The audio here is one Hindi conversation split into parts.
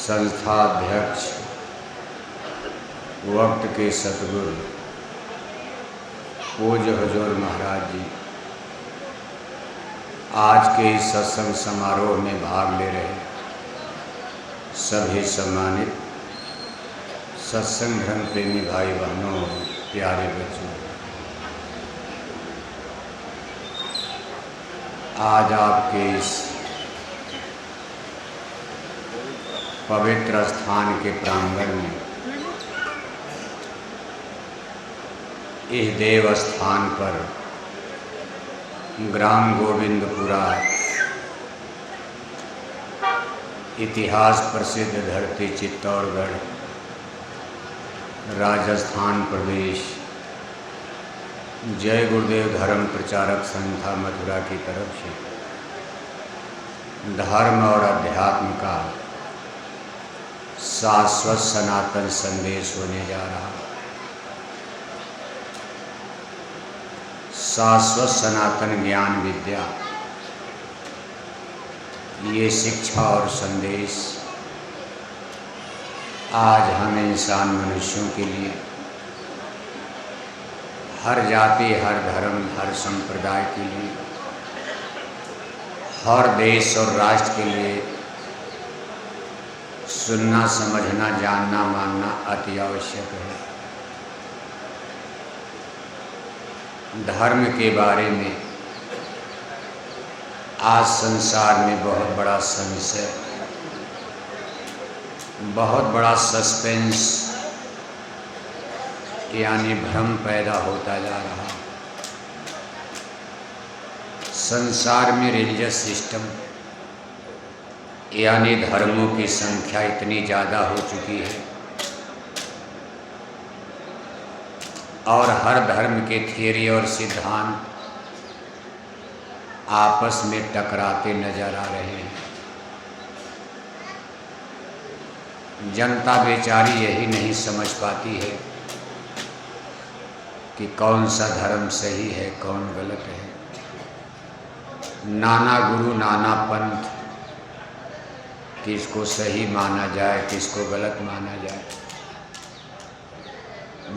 संस्थाध्यक्ष वक्त के सतगुरु पूज्य हुजूर महाराज जी आज के इस सत्संग समारोह में भाग ले रहे सभी सम्मानित सत्संग धर्म प्रेमी भाई बहनों, प्यारे बच्चों, आज आपके इस पवित्र स्थान के प्रांगण में इस देव स्थान पर ग्राम गोविंदपुरा इतिहास प्रसिद्ध धरती चित्तौड़गढ़ राजस्थान प्रदेश जय गुरुदेव धर्म प्रचारक संस्था मथुरा की तरफ से धर्म और अध्यात्म का शाश्वत सनातन संदेश होने जा रहा। शाश्वत सनातन ज्ञान विद्या, ये शिक्षा और संदेश आज हम इंसान मनुष्यों के लिए, हर जाति, हर धर्म, हर संप्रदाय के लिए, हर देश और राष्ट्र के लिए सुनना, समझना, जानना, मानना अति आवश्यक है। धर्म के बारे में आज संसार में बहुत बड़ा संशय, बहुत बड़ा सस्पेंस यानी भ्रम पैदा होता जा रहा। संसार में रिलीजियस सिस्टम यानी धर्मों की संख्या इतनी ज़्यादा हो चुकी है और हर धर्म के थियरी और सिद्धांत आपस में टकराते नजर आ रहे हैं। जनता बेचारी यही नहीं समझ पाती है कि कौन सा धर्म सही है, कौन गलत है। नाना गुरु, नाना पंथ, किसको सही माना जाए, किसको गलत माना जाए।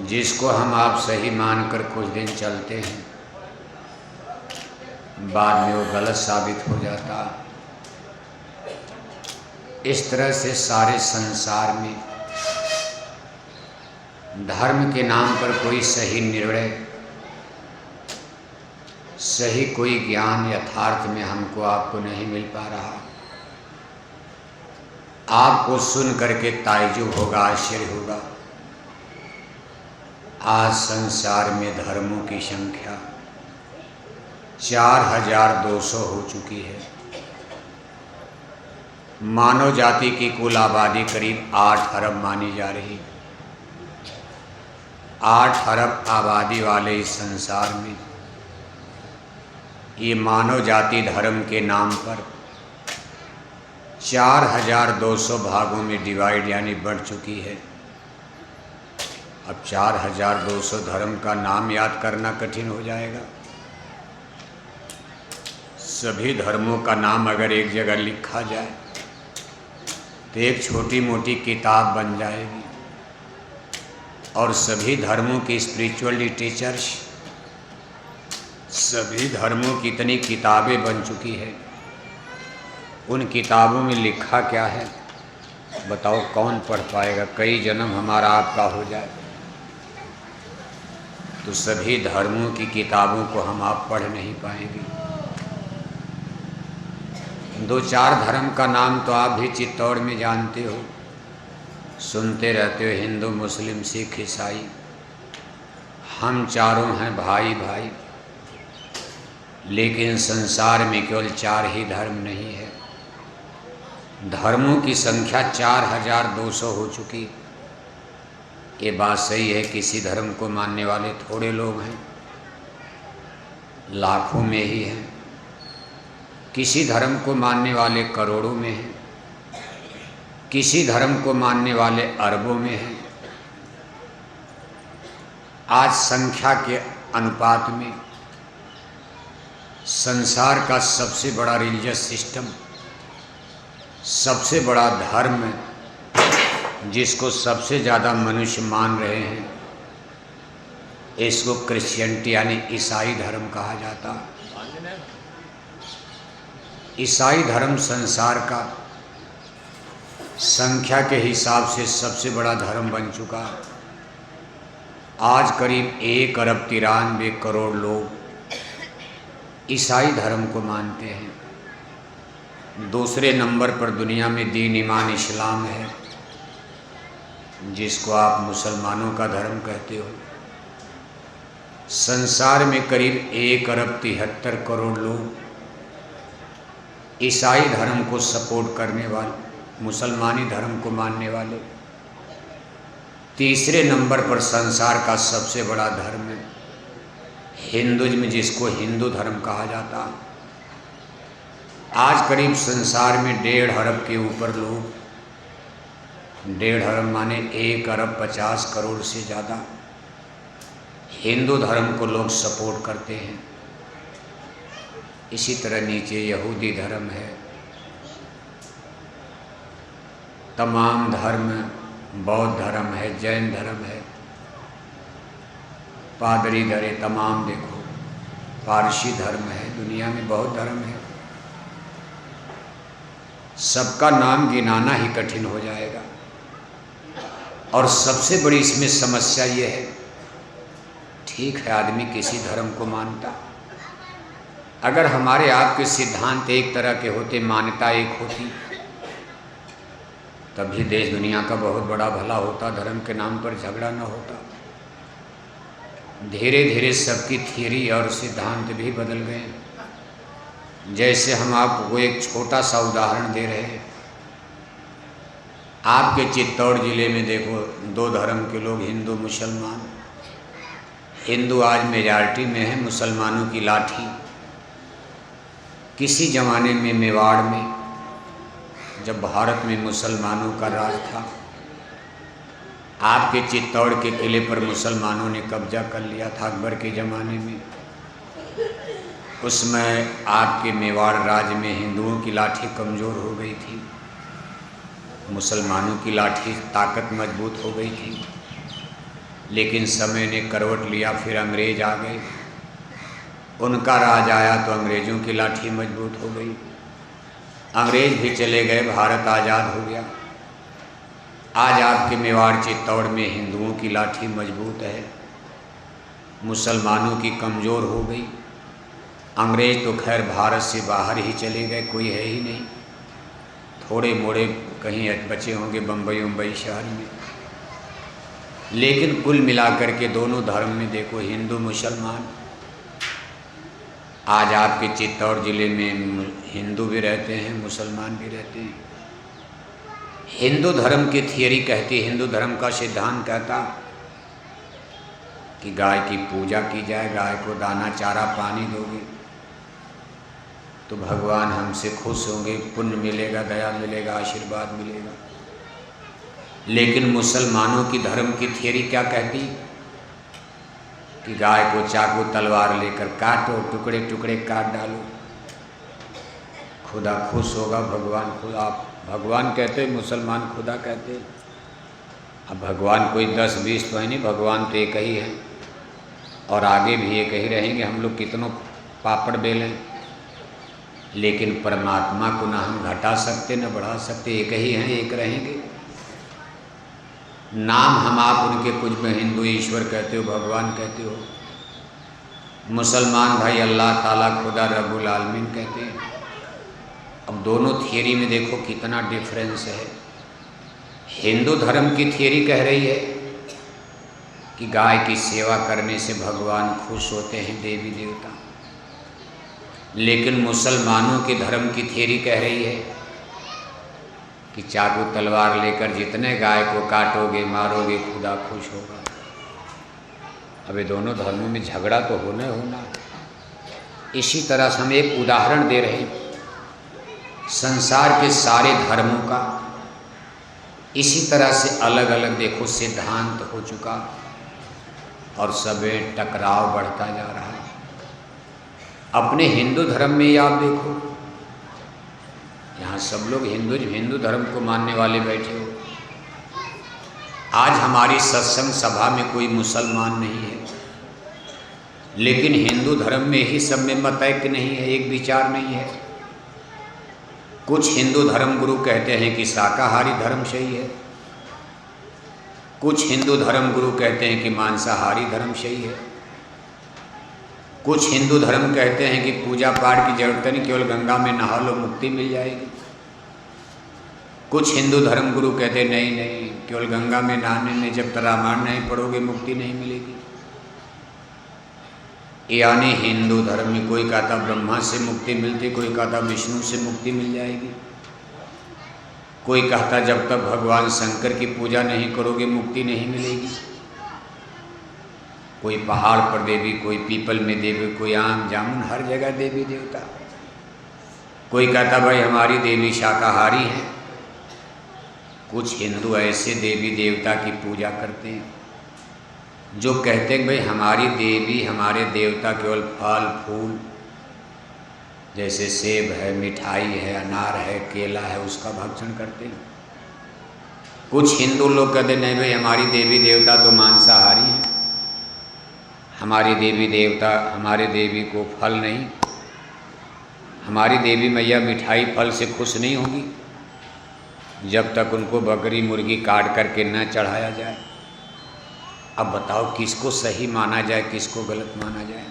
जिसको हम आप सही मानकर कुछ दिन चलते हैं, बाद में वो गलत साबित हो जाता। इस तरह से सारे संसार में धर्म के नाम पर कोई सही निर्णय, सही कोई ज्ञान यथार्थ में हमको आपको नहीं मिल पा रहा। आपको सुन करके ताज्जुब होगा, आश्चर्य होगा। आज संसार में धर्मों की संख्या 4200 हो चुकी है। मानव जाति की कुल आबादी करीब 8 अरब मानी जा रही। 8 अरब आबादी वाले इस संसार में ये मानव जाति धर्म के नाम पर 4200 भागों में डिवाइड यानी बढ़ चुकी है। अब 4200 धर्म का नाम याद करना कठिन हो जाएगा। सभी धर्मों का नाम अगर एक जगह लिखा जाए तो एक छोटी मोटी किताब बन जाएगी और सभी धर्मों की स्पिरिचुअल लिटरेचर्स, सभी धर्मों की इतनी किताबें बन चुकी है। उन किताबों में लिखा क्या है बताओ, कौन पढ़ पाएगा। कई जन्म हमारा आपका हो जाए तो सभी धर्मों की किताबों को हम आप पढ़ नहीं पाएंगे। 2-4 धर्म का नाम तो आप भी चित्तौड़ में जानते हो, सुनते रहते हो, हिंदू, मुस्लिम, सिख, ईसाई। हम चारों हैं भाई भाई, लेकिन संसार में केवल 4 ही धर्म नहीं है। धर्मों की संख्या 4200 हो चुकी। ये बात सही है, किसी धर्म को मानने वाले थोड़े लोग हैं, लाखों में ही हैं। किसी धर्म को मानने वाले करोड़ों में हैं, किसी धर्म को मानने वाले अरबों में हैं। आज संख्या के अनुपात में संसार का सबसे बड़ा रिलीजियस सिस्टम, सबसे बड़ा धर्म जिसको सबसे ज़्यादा मनुष्य मान रहे हैं, इसको क्रिश्चियनिटी यानी ईसाई धर्म कहा जाता। ईसाई धर्म संसार का संख्या के हिसाब से सबसे बड़ा धर्म बन चुका। आज करीब 1 अरब 93 करोड़ लोग ईसाई धर्म को मानते हैं। दूसरे नंबर पर दुनिया में दीन ईमान इस्लाम है, जिसको आप मुसलमानों का धर्म कहते हो। संसार में करीब 1 अरब 73 करोड़ लोग ईसाई धर्म को सपोर्ट करने वाले, मुसलमानी धर्म को मानने वाले। तीसरे नंबर पर संसार का सबसे बड़ा धर्म है हिंदुइज्म, जिसको हिंदू धर्म कहा जाता। आज करीब संसार में 1.5 अरब के ऊपर लोग, 1.5 अरब माने 1 अरब 50 करोड़ से ज़्यादा हिंदू धर्म को लोग सपोर्ट करते हैं। इसी तरह नीचे यहूदी धर्म है। तमाम धर्म, बौद्ध धर्म है, जैन धर्म है, पादरी धरे तमाम देखो, पारसी धर्म है, दुनिया में बहुत धर्म है। सबका नाम गिनाना ही कठिन हो जाएगा। और सबसे बड़ी इसमें समस्या ये है, ठीक है आदमी किसी धर्म को मानता, अगर हमारे आपके सिद्धांत एक तरह के होते, मान्यता एक होती, तभी देश दुनिया का बहुत बड़ा भला होता, धर्म के नाम पर झगड़ा न होता। धीरे धीरे सबकी थियरी और सिद्धांत भी बदल गए। जैसे हम आपको एक छोटा सा उदाहरण दे रहे हैं, आपके चित्तौड़ जिले में देखो 2 धर्म के लोग, हिंदू मुसलमान। हिंदू आज मेजॉरिटी में है, मुसलमानों की लाठी। किसी ज़माने में मेवाड़ में, जब भारत में मुसलमानों का राज था, आपके चित्तौड़ के किले पर मुसलमानों ने कब्जा कर लिया था अकबर के ज़माने में। उसमें आपके मेवाड़ राज्य में हिंदुओं की लाठी कमज़ोर हो गई थी, मुसलमानों की लाठी ताकत मजबूत हो गई थी। लेकिन समय ने करवट लिया, फिर अंग्रेज आ गए, उनका राज आया तो अंग्रेज़ों की लाठी मजबूत हो गई। अंग्रेज भी चले गए, भारत आज़ाद हो गया। आज आपके मेवाड़ चित्तौड़ में हिंदुओं की लाठी मजबूत है, मुसलमानों की कमज़ोर हो गई। अंग्रेज तो खैर भारत से बाहर ही चले गए, कोई है ही नहीं, थोड़े मोड़े कहीं बचे होंगे बम्बई शहर में। लेकिन कुल मिलाकर के दोनों धर्म में देखो, हिंदू मुसलमान। आज आपके चित्तौड़ जिले में हिंदू भी रहते हैं, मुसलमान भी रहते हैं। हिंदू धर्म की थियरी कहती, हिंदू धर्म का सिद्धांत कहता कि गाय की पूजा की जाए, गाय को दाना चारा पानी दोगे तो भगवान हमसे खुश होंगे, पुण्य मिलेगा, दया मिलेगा, आशीर्वाद मिलेगा। लेकिन मुसलमानों की धर्म की थियरी क्या कहती कि गाय को चाकू तलवार लेकर काटो, टुकड़े टुकड़े काट डालो, खुदा खुश होगा, भगवान खुदा। आप भगवान कहते, मुसलमान खुदा कहते। अब भगवान कोई 10-20 तो है नहीं, भगवान तो एक ही है और आगे भी एक ही रहेंगे। हम लोग कितनों पापड़ बेलें, लेकिन परमात्मा को ना हम घटा सकते न बढ़ा सकते, एक ही हैं, एक रहेंगे। नाम हम आप उनके कुछ में हिंदू ईश्वर कहते हो, भगवान कहते हो, मुसलमान भाई अल्लाह ताला खुदा रब्बुल आलमीन कहते हैं। अब दोनों थियरी में देखो कितना डिफरेंस है। हिंदू धर्म की थियरी कह रही है कि गाय की सेवा करने से भगवान खुश होते हैं, देवी देवता। लेकिन मुसलमानों के धर्म की थियरी कह रही है कि चाकू तलवार लेकर जितने गाय को काटोगे मारोगे खुदा खुश होगा। अब ये दोनों धर्मों में झगड़ा तो होना। इसी तरह से हम एक उदाहरण दे रहे हैं, संसार के सारे धर्मों का इसी तरह से अलग अलग देखो सिद्धांत हो चुका और सब टकराव बढ़ता जा रहा है। अपने हिंदू धर्म में ही आप देखो, यहाँ सब लोग हिंदू धर्म को मानने वाले बैठे हो, आज हमारी सत्संग सभा में कोई मुसलमान नहीं है, लेकिन हिंदू धर्म में ही सब में मत ऐक्य नहीं है, एक विचार नहीं है। कुछ हिंदू धर्म गुरु कहते हैं कि शाकाहारी धर्म सही है, कुछ हिंदू धर्म गुरु कहते हैं कि मांसाहारी धर्म सही है, कुछ हिंदू धर्म कहते हैं कि पूजा पाठ की जरूरत नहीं, केवल गंगा में नहा लो मुक्ति मिल जाएगी। कुछ हिंदू धर्म गुरु कहते नहीं नहीं, केवल गंगा में नहाने में जब तक रामायण नहीं पढ़ोगे मुक्ति नहीं मिलेगी। यानी हिंदू धर्म में कोई कहता ब्रह्मा से मुक्ति मिलती, कोई कहता विष्णु से मुक्ति मिल जाएगी, कोई कहता जब तक भगवान शंकर की पूजा नहीं करोगे मुक्ति नहीं मिलेगी। कोई पहाड़ पर देवी, कोई पीपल में देवी, कोई आम जामुन, हर जगह देवी देवता। कोई कहता भाई हमारी देवी शाकाहारी है। कुछ हिंदू ऐसे देवी देवता की पूजा करते हैं जो कहते हैं भाई हमारी देवी हमारे देवता केवल फल फूल, जैसे सेब है, मिठाई है, अनार है, केला है, उसका भक्षण करते हैं। कुछ हिंदू लोग कहते नहीं भाई हमारी देवी देवता तो मांसाहारी हैं, हमारी देवी देवता, हमारे देवी को फल नहीं, हमारी देवी मैया मिठाई फल से खुश नहीं होगी जब तक उनको बकरी मुर्गी काट करके न चढ़ाया जाए। अब बताओ किसको सही माना जाए, किसको गलत माना जाए।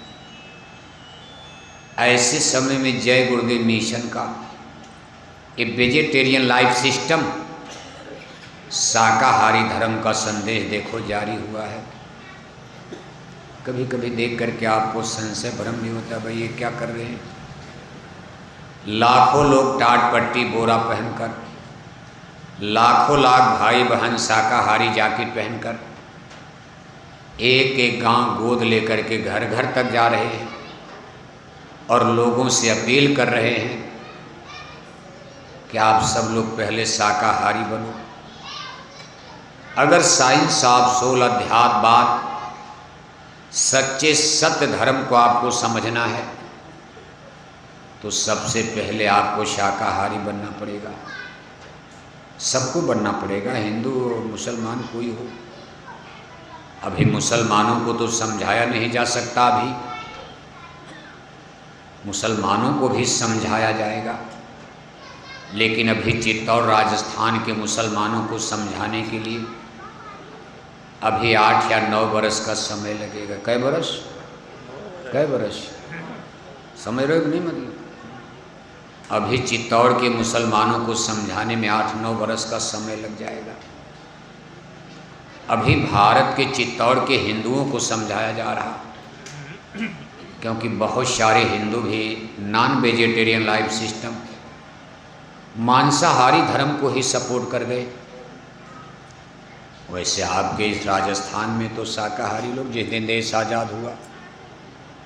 ऐसे समय में जय गुरुदेव मिशन का ए वेजिटेरियन लाइफ सिस्टम, शाकाहारी धर्म का संदेश देखो जारी हुआ है। कभी कभी देख करके आपको संशय भ्रम नहीं होता भाई ये क्या कर रहे हैं। लाखों लोग टाट पट्टी बोरा पहनकर, लाखों लाख भाई बहन शाकाहारी जैकेट पहनकर एक एक गांव गोद लेकर के घर घर तक जा रहे हैं और लोगों से अपील कर रहे हैं कि आप सब लोग पहले शाकाहारी बनो। अगर साइंस ऑफ सोल अध्यात्मवाद सच्चे सत्य धर्म को आपको समझना है तो सबसे पहले आपको शाकाहारी बनना पड़ेगा। सबको बनना पड़ेगा, हिंदू मुसलमान कोई हो। अभी मुसलमानों को तो समझाया नहीं जा सकता, अभी मुसलमानों को भी समझाया जाएगा, लेकिन अभी चित्तौड़ राजस्थान के मुसलमानों को समझाने के लिए अभी 8 या 9 बरस का समय लगेगा। कै बरस समझ रहे हो कि नहीं? मतलब अभी चित्तौड़ के मुसलमानों को समझाने में 8-9 बरस का समय लग जाएगा। अभी भारत के चित्तौड़ के हिंदुओं को समझाया जा रहा, क्योंकि बहुत सारे हिंदू भी नॉन वेजिटेरियन लाइफ सिस्टम, मांसाहारी धर्म को ही सपोर्ट कर गए। वैसे आपके इस राजस्थान में तो शाकाहारी लोग, जिस दिन देश आज़ाद हुआ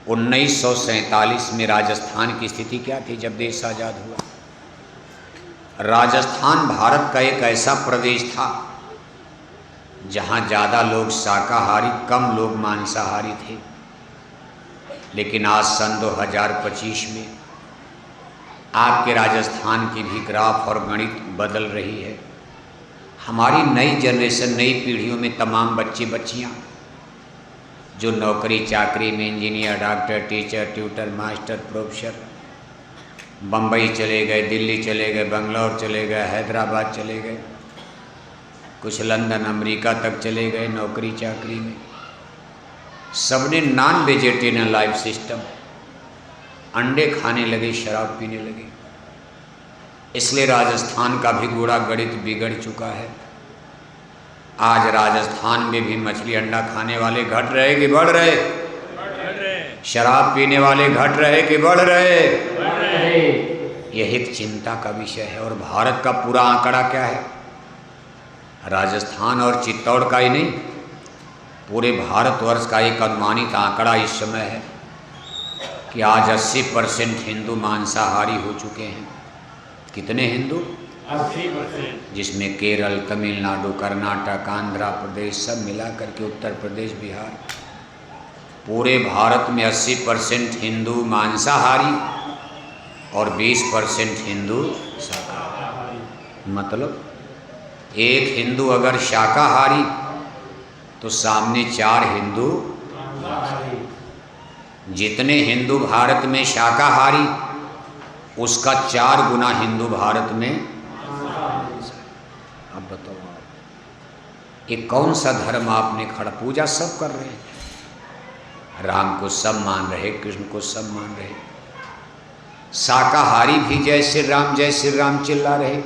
1947 में राजस्थान की स्थिति क्या थी जब देश आज़ाद हुआ? राजस्थान भारत का एक ऐसा प्रदेश था जहाँ ज़्यादा लोग शाकाहारी, कम लोग मांसाहारी थे। लेकिन आज सन 2025 में आपके राजस्थान की भी ग्राफ और गणित बदल रही है। हमारी नई जनरेशन, नई पीढ़ियों में तमाम बच्चे बच्चियाँ जो नौकरी चाकरी में engineer, doctor, teacher, tutor, master, professor, Bombay चले गए, दिल्ली चले गए, बंगलौर चले गए, हैदराबाद चले गए, कुछ लंदन, अमेरिका तक चले गए नौकरी चाकरी में। सबने नॉन वेजिटेरियन लाइफ सिस्टम, अंडे खाने लगे, शराब पीने लगे। इसलिए राजस्थान का भी घोड़ा गणित बिगड़ चुका है। आज राजस्थान में भी मछली अंडा खाने वाले घट रहे कि बढ़ रहे? शराब पीने वाले घट रहे कि बढ़ रहे? यह एक चिंता का विषय है। और भारत का पूरा आंकड़ा क्या है? राजस्थान और चित्तौड़ का ही नहीं, पूरे भारतवर्ष का एक अनुमानित आंकड़ा इस समय है कि आज 80% हिंदू मांसाहारी हो चुके हैं। कितने हिंदू? 80%। जिसमें केरल, तमिलनाडु, कर्नाटक, आंध्र प्रदेश सब मिला करके, उत्तर प्रदेश, बिहार, पूरे भारत में 80% हिंदू मांसाहारी और 20% हिंदू शाकाहारी। मतलब एक हिंदू अगर शाकाहारी तो सामने 4 हिंदू, जितने हिंदू भारत में शाकाहारी, उसका 4 गुना हिंदू भारत में। अब बताओ आप, ये कौन सा धर्म आपने खड़ा? पूजा सब कर रहे हैं, राम को सब मान रहे, कृष्ण को सब मान रहे, शाकाहारी भी जय श्री राम चिल्ला रहे,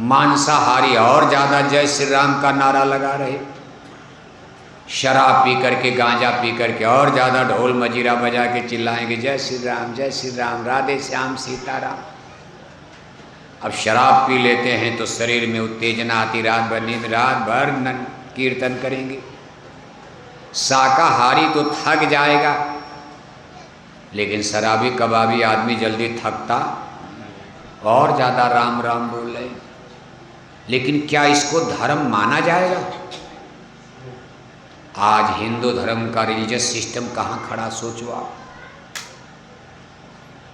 मांसाहारी और ज्यादा जय श्री राम का नारा लगा रहे, शराब पी करके, गांजा पी करके और ज्यादा ढोल मजीरा बजा के चिल्लाएंगे जय श्री राम, राधे श्याम सीताराम। अब शराब पी लेते हैं तो शरीर में उत्तेजना आती, रात भर नींद, रात भर कीर्तन करेंगे। शाकाहारी तो थक जाएगा, लेकिन शराबी कबाबी आदमी जल्दी थकता, और ज्यादा राम राम बोल रहे। लेकिन क्या इसको धर्म माना जाएगा? आज हिंदू धर्म का रिलीजियस सिस्टम कहाँ खड़ा, सोचो आप।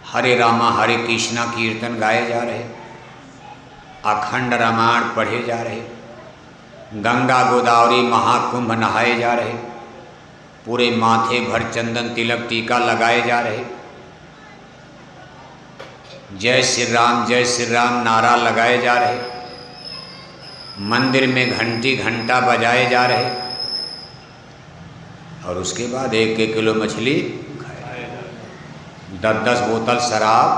हरे रामा हरे कृष्णा कीर्तन गाए जा रहे, अखंड रामायण पढ़े जा रहे, गंगा गोदावरी महाकुंभ नहाए जा रहे, पूरे माथे भर चंदन तिलक टीका लगाए जा रहे, जय श्री राम नारा लगाए जा रहे, मंदिर में घंटी घंटा बजाए जा रहे, और उसके बाद 1-1 किलो मछली, 10-10 बोतल शराब,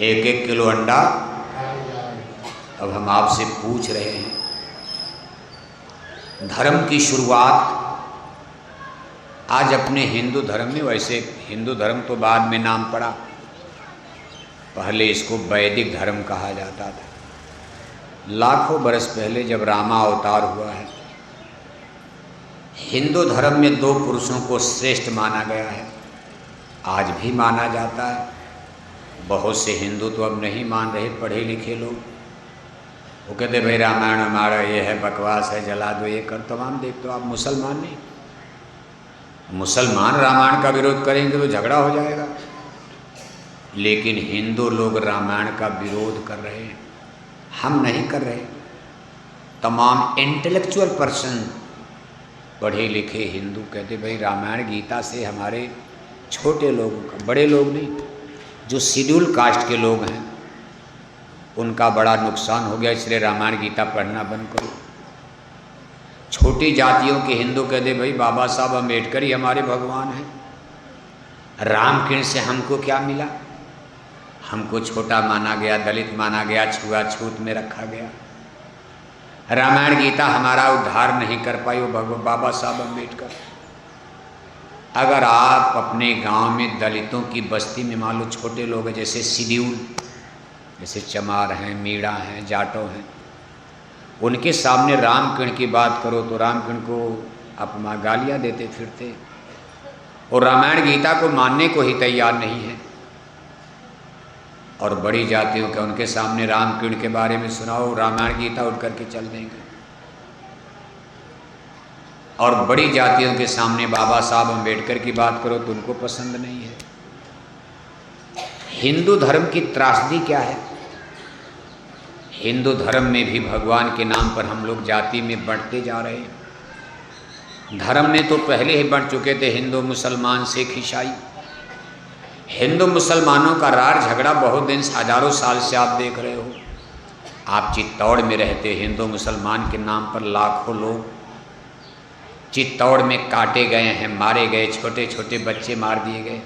1-1 किलो अंडा। अब हम आपसे पूछ रहे हैं, धर्म की शुरुआत आज अपने हिंदू धर्म में, वैसे हिंदू धर्म तो बाद में नाम पड़ा, पहले इसको वैदिक धर्म कहा जाता था। लाखों बरस पहले जब रामा अवतार हुआ है, हिंदू धर्म में 2 पुरुषों को श्रेष्ठ माना गया है, आज भी माना जाता है। बहुत से हिंदू तो अब नहीं मान रहे, पढ़े लिखे लोग, वो कहते भाई रामायण हमारा ये है, बकवास है, जला दो, ये कर। तमाम देख तो आप मुसलमान नहीं, मुसलमान रामायण का विरोध करेंगे तो झगड़ा हो जाएगा, लेकिन हिंदू लोग रामायण का विरोध कर रहे हैं, हम नहीं कर रहे। तमाम इंटेलेक्चुअल पर्सन, पढ़े लिखे हिंदू कहते भाई रामायण गीता से हमारे छोटे लोगों का, बड़े लोग नहीं, जो शेड्यूल कास्ट के लोग हैं, उनका बड़ा नुकसान हो गया, इसलिए रामायण गीता पढ़ना बंद करो। छोटी जातियों के हिंदू कहते भाई बाबा साहब अम्बेडकर ही हमारे भगवान हैं, रामकृष्ण से हमको क्या मिला, हमको छोटा माना गया, दलित माना गया, छुआछूत में रखा गया, रामायण गीता हमारा उद्धार नहीं कर पाई वो बाबा साहब अम्बेडकर। अगर आप अपने गांव में दलितों की बस्ती में मान लो छोटे लोग हैं, जैसे शेड्यूल, जैसे चमार हैं, मीणा हैं, जाटो हैं, उनके सामने रामकृष्ण की बात करो तो रामकृष्ण को अपना गालियाँ देते फिरते, और रामायण गीता को मानने को ही तैयार नहीं है। और बड़ी जातियों के उनके सामने रामकृष्ण के बारे में सुनाओ, रामायण गीता उठ करके चल देंगे। और बड़ी जातियों के सामने बाबा साहब अम्बेडकर की बात करो तो उनको पसंद नहीं है। हिंदू धर्म की त्रासदी क्या है? हिंदू धर्म में भी भगवान के नाम पर हम लोग जाति में बढ़ते जा रहे हैं। धर्म में तो पहले ही बढ़ चुके थे, हिंदू मुसलमान सिख ईसाई। हिंदू मुसलमानों का रार झगड़ा बहुत दिन, हजारों साल से आप देख रहे हो। आप चित्तौड़ में रहते, हिंदू मुसलमान के नाम पर लाखों लोग चित्तौड़ में काटे गए हैं, मारे गए, छोटे छोटे बच्चे मार दिए गए।